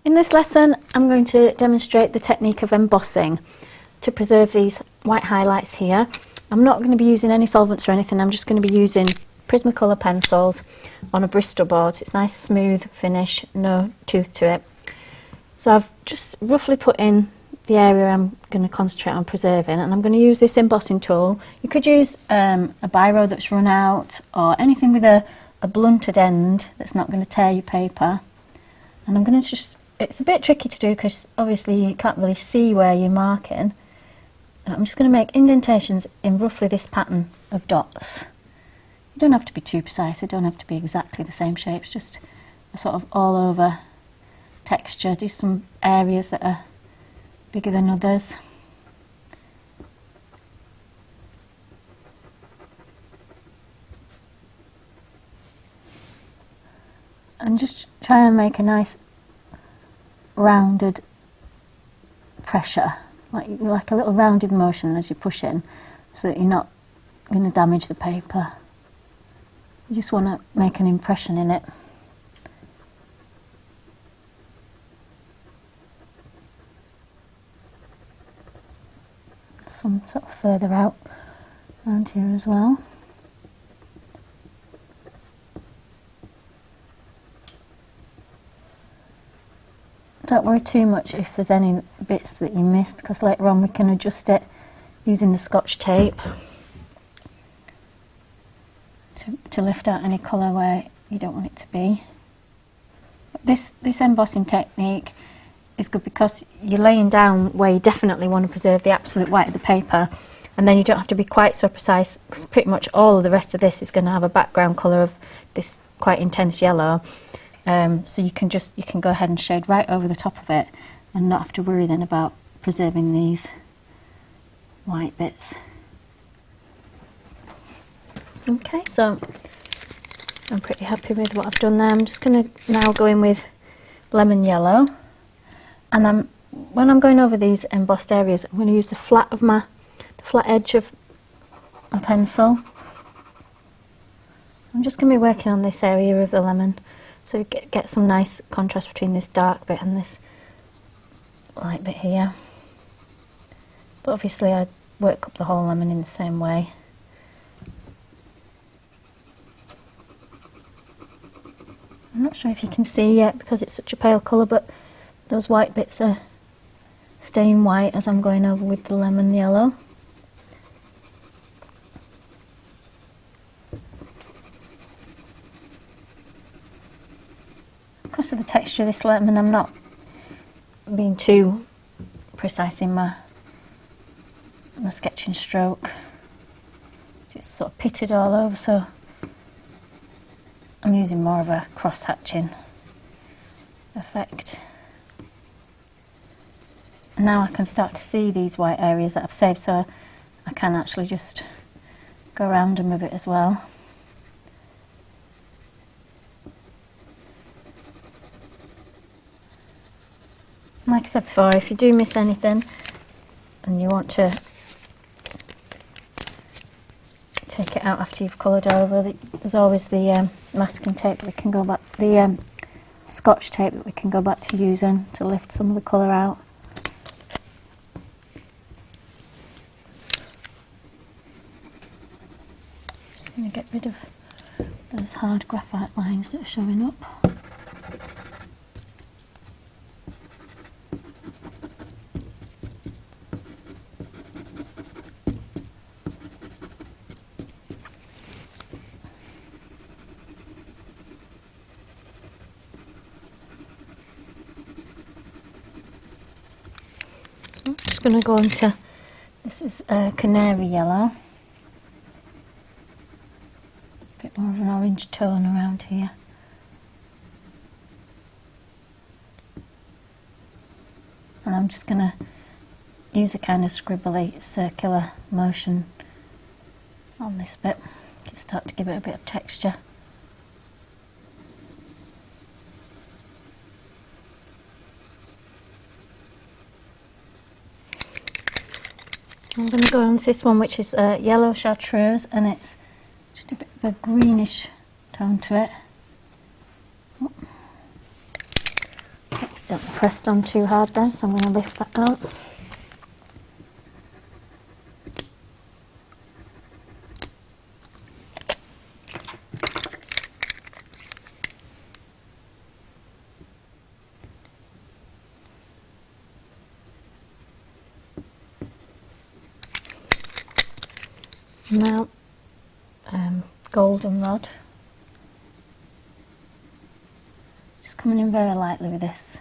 In this lesson, I'm going to demonstrate the technique of embossing to preserve these white highlights here. I'm not going to be using any solvents or anything, I'm just going to be using Prismacolor pencils on a Bristol board. It's nice smooth finish, no tooth to it. So I've just roughly put in the area I'm going to concentrate on preserving, and I'm going to use this embossing tool. You could use a biro that's run out, or anything with a blunted end that's not going to tear your paper. And I'm going to just, it's a bit tricky to do because obviously you can't really see where you're marking. I'm just going to make indentations in roughly this pattern of dots. You don't have to be too precise, they don't have to be exactly the same shapes, just a sort of all over texture. Do some areas that are bigger than others. And just try and make a nice rounded pressure, like a little rounded motion as you push in, so that you're not going to damage the paper. You just want to make an impression in it. Some sort of further out around here as well. Don't worry too much if there's any bits that you miss, because later on we can adjust it using the Scotch tape to lift out any colour where you don't want it to be. This embossing technique is good because you're laying down where you definitely want to preserve the absolute white of the paper, and then you don't have to be quite so precise, because pretty much all of the rest of this is going to have a background colour of this quite intense yellow. So you can go ahead and shade right over the top of it and not have to worry then about preserving these white bits. Okay, so I'm pretty happy with what I've done there. I'm just going to now go in with lemon yellow, and when I'm going over these embossed areas, I'm going to use the flat edge of my pencil. I'm just going to be working on this area of the lemon, so you get some nice contrast between this dark bit and this light bit here. But obviously I work up the whole lemon in the same way. I'm not sure if you can see yet because it's such a pale colour, but those white bits are staying white as I'm going over with the lemon yellow. Because of the texture of this lemon, I'm not being too precise in my sketching stroke. It's sort of pitted all over, so I'm using more of a cross-hatching effect. And now I can start to see these white areas that I've saved, so I can actually just go around them a bit as well. Like I said before, if you do miss anything and you want to take it out after you've coloured over, there's always the masking tape that we can go back, the Scotch tape that we can go back to using to lift some of the colour out. Just going to get rid of those hard graphite lines that are showing up. I'm just going to go into, this is canary yellow, a bit more of an orange tone around here. And I'm just going to use a kind of scribbly circular motion on this bit to start to give it a bit of texture. I'm going to go on to this one, which is yellow chartreuse, and it's just a bit of a greenish tone to it. accidentally pressed on too hard then, so I'm going to lift that out. Now, goldenrod. Just coming in very lightly with this.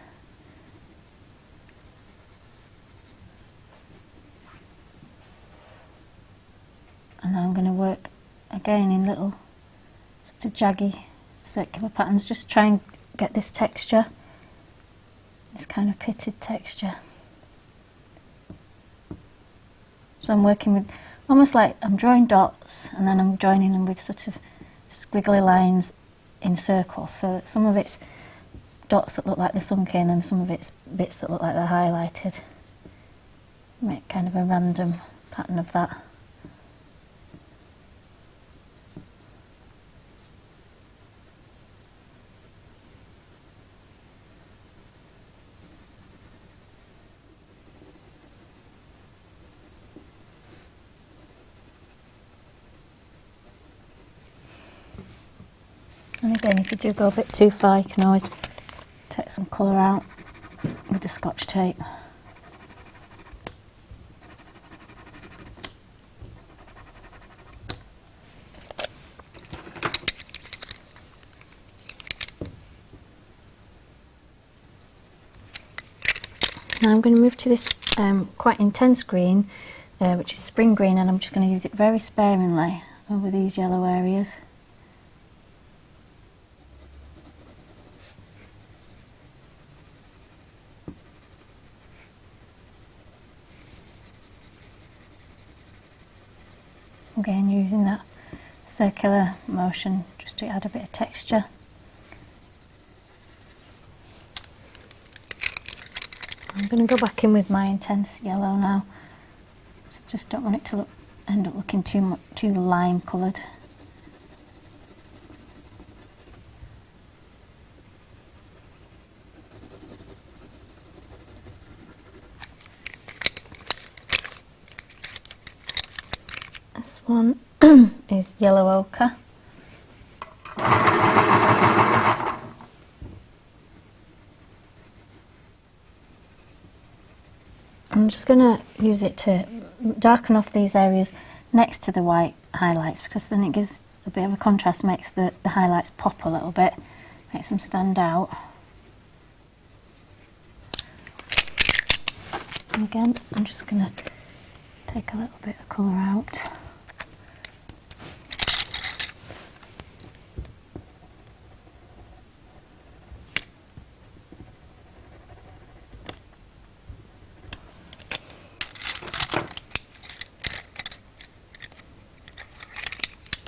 And now I'm going to work again in little sort of jaggy circular patterns, just try and get this texture, this kind of pitted texture. So I'm working with, almost like I'm drawing dots and then I'm joining them with sort of squiggly lines in circles, so that some of it's dots that look like they're sunk in and some of it's bits that look like they're highlighted. Make kind of a random pattern of that. And again, if you do go a bit too far, you can always take some colour out with the Scotch tape. Now I'm going to move to this quite intense green, which is spring green, and I'm just going to use it very sparingly over these yellow areas. Again, using that circular motion just to add a bit of texture. I'm going to go back in with my intense yellow now. So just don't want it to end up looking too lime coloured. This one is yellow ochre. I'm just going to use it to darken off these areas next to the white highlights, because then it gives a bit of a contrast, makes the highlights pop a little bit, makes them stand out. And again, I'm just going to take a little bit of colour out.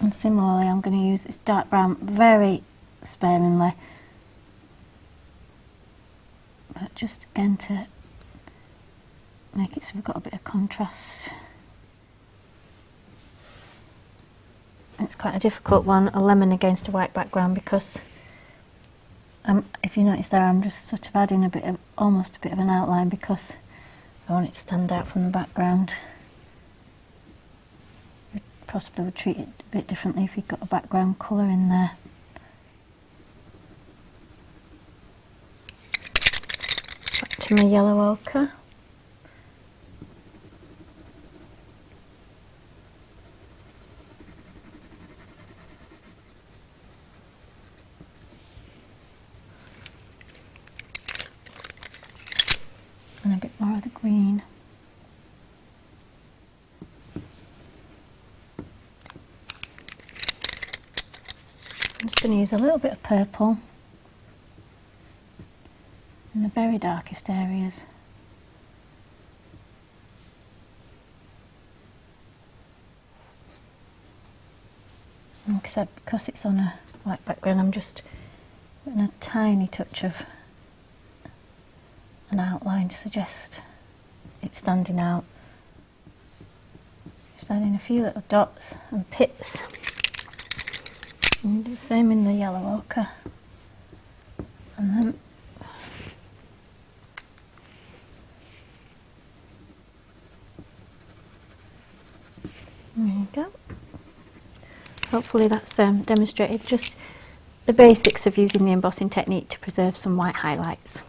And similarly, I'm going to use this dark brown very sparingly, but just again to make it so we've got a bit of contrast. It's quite a difficult one, a lemon against a white background, because if you notice there, I'm just sort of adding a bit of, almost a bit of an outline, because I want it to stand out from the background. Possibly would treat it a bit differently if you've got a background colour in there. Back to my yellow ochre. And a bit more of the green. I'm just going to use a little bit of purple in the very darkest areas. And like I said, because it's on a white background, I'm just putting a tiny touch of an outline to suggest it standing out. Just adding a few little dots and pits. And do the same in the yellow ochre, and then There you go. Hopefully that's demonstrated just the basics of using the embossing technique to preserve some white highlights.